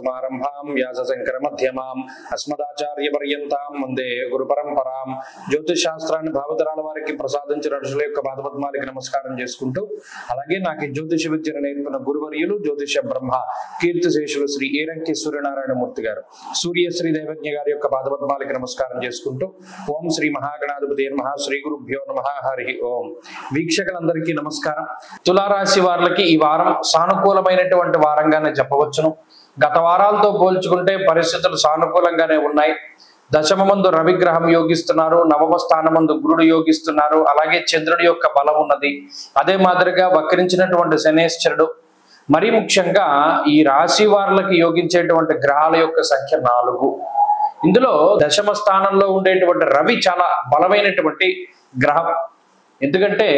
समारंभां व्यासशंकर मध्यमां अस्मदाचार्य पर्यंतां वंदे गुरु परंपरां ज्योतिष శాస్త్రాన్ని భావతరాల వారికి ప్రసాదించిన ఋషుల యొక్క పాదపద్మాలకు నమస్కారం చేసుకుంటూ అలాగే నాకు జ్యోతిష విద్యను నేర్పిన గురువర్యులు జ్యోతిష బ్రహ్మ కీర్తిశేషులు శ్రీ ఏరంకి సూర్యనారాయణ మూర్తి గారు సూర్యశ్రీ దేవజ్ఞ గారి యొక్క పాదపద్మాలకు నమస్కారం చేసుకుంటూ ఓం శ్రీ మహాగణాధిపతి నమః శ్రీ గురుభ్యో నమః హరి ఓం. వీక్షకులందరికీ నమస్కారం. తులారాశి వారికి ఈ వారం సానుకూలమైనటువంటి వారంగానే చెప్పవచ్చును. గత వారాలతో పోల్చుకుంటే పరిస్థితులు సానుకూలంగానే ఉన్నాయి. దశమందు రవిగ్రహం యోగిస్తున్నారు, నవమ స్థానమందు గురుడు యోగిస్తున్నారు, అలాగే చంద్రుడి యొక్క బలం ఉన్నది. అదే మాదిరిగా వక్రించినటువంటి శనేశ్వరుడు. మరీ ముఖ్యంగా ఈ రాశి వారులకి యోగించేటువంటి గ్రహాల యొక్క సంఖ్య 4. ఇందులో దశమ స్థానంలో ఉండేటువంటి రవి చాలా బలమైనటువంటి గ్రహం. ఎందుకంటే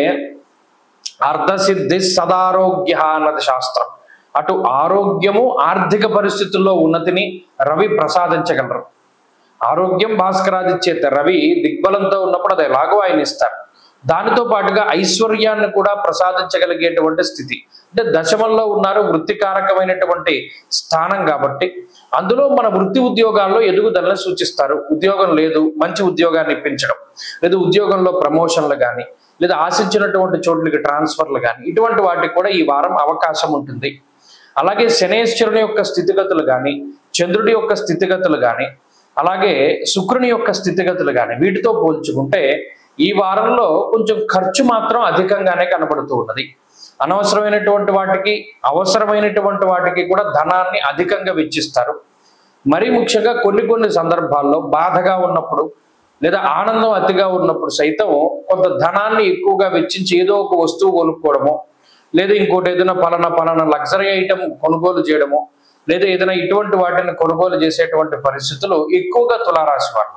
అర్ధసిద్ధి సదారోగ్య అన్నది శాస్త్రం. అటు ఆరోగ్యము ఆర్థిక పరిస్థితుల్లో ఉన్నతిని రవి ప్రసాదించగలరు. ఆరోగ్యం భాస్కరాదిచ్చేత రవి దిగ్బలంతో ఉన్నప్పుడు అది ఎలాగో ఆయన ఇస్తారు. దానితో పాటుగా ఐశ్వర్యాన్ని కూడా ప్రసాదించగలిగేటువంటి స్థితి. అంటే దశమంలో ఉన్నారు, వృత్తికారకమైనటువంటి స్థానం కాబట్టి అందులో మన వృత్తి ఉద్యోగాల్లో ఎదుగుదలని సూచిస్తారు. ఉద్యోగం లేదు, మంచి ఉద్యోగాన్ని ఇప్పించడం, లేదా ఉద్యోగంలో ప్రమోషన్లు కానీ, లేదా ఆశించినటువంటి చోట్లకి ట్రాన్స్ఫర్లు కానీ, ఇటువంటి వాటికి కూడా ఈ వారం అవకాశం ఉంటుంది. అలాగే శనేశ్వరుని యొక్క స్థితిగతులు కానీ, చంద్రుడి యొక్క స్థితిగతులు కానీ, అలాగే శుక్రుని యొక్క స్థితిగతులు కానీ వీటితో పోల్చుకుంటే ఈ వారంలో కొంచెం ఖర్చు మాత్రం అధికంగానే కనబడుతూ ఉన్నది. అనవసరమైనటువంటి వాటికి, అవసరమైనటువంటి వాటికి కూడా ధనాన్ని అధికంగా వెచ్చిస్తారు. మరీ ముఖ్యంగా కొన్ని సందర్భాల్లో బాధగా ఉన్నప్పుడు లేదా ఆనందం అతిగా ఉన్నప్పుడు సైతం కొంత ధనాన్ని ఎక్కువగా వెచ్చించి ఏదో ఒక వస్తువు కొనుక్కోవడము, లేదా ఇంకోటి ఏదైనా పలానా లగ్జరీ ఐటమ్ కొనుగోలు చేయడము, లేదా ఏదైనా ఇటువంటి వాటిని కొనుగోలు చేసేటువంటి పరిస్థితులు ఎక్కువగా తులారాశి వారు.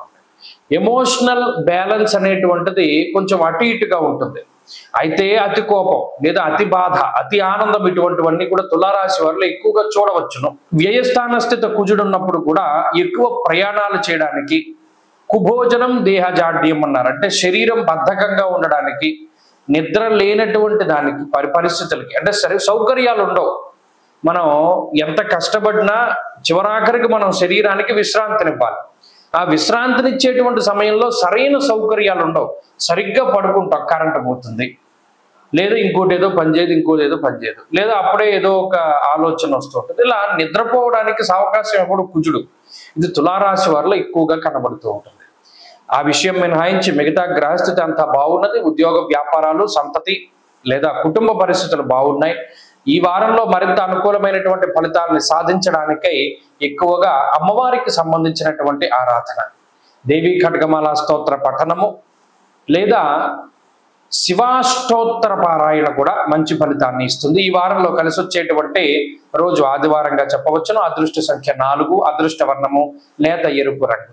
ఎమోషనల్ బ్యాలెన్స్ అనేటువంటిది కొంచెం అటు ఇటుగా ఉంటుంది. అయితే అతి కోపం లేదా అతి బాధ, అతి ఆనందం ఇటువంటివన్నీ కూడా తులారాశి వారిలో ఎక్కువగా చూడవచ్చును. వ్యయస్థాన స్థిత కుజుడు ఉన్నప్పుడు కూడా ఎక్కువ ప్రయాణాలు చేయడానికి, కుభోజనం దేహజాడ్యం అన్నారు. అంటే శరీరం బద్ధకంగా ఉండడానికి, నిద్ర లేనటువంటి దానికి పరిస్థితులకి, అంటే సౌకర్యాలు ఉండవు. మనం ఎంత కష్టపడినా చివరాఖరికి మనం శరీరానికి విశ్రాంతినివ్వాలి. ఆ విశ్రాంతినిచ్చేటువంటి సమయంలో సరైన సౌకర్యాలు ఉండవు. సరిగ్గా పడుకుంటాం, కరెంటు పోతుంది, లేదా ఇంకోటి ఏదో పనిచేయదు, లేదా అప్పుడే ఏదో ఒక ఆలోచన వస్తుంటుంది. ఇలా నిద్రపోవడానికి అవకాశం ఎప్పుడు కుజుడు. ఇది తులారాశి వారిలో ఎక్కువగా కనబడుతూ ఉంటుంది. ఆ విషయం మినహాయించి మిగతా గ్రహస్థితి అంతా బాగున్నది. ఉద్యోగ వ్యాపారాలు, సంతతి లేదా కుటుంబ పరిస్థితులు బాగున్నాయి. ఈ వారంలో మరింత అనుకూలమైనటువంటి ఫలితాలను సాధించడానికై ఎక్కువగా అమ్మవారికి సంబంధించినటువంటి ఆరాధన, దేవీ ఖడ్గమాల స్తోత్ర పఠనము లేదా శివాష్టోత్తర పారాయణ కూడా మంచి ఫలితాన్ని ఇస్తుంది. ఈ వారంలో కలిసి వచ్చేటువంటి రోజు ఆదివారంగా చెప్పవచ్చును. అదృష్ట సంఖ్య 4, అదృష్ట వర్ణము లేత ఎరుపు రంగు.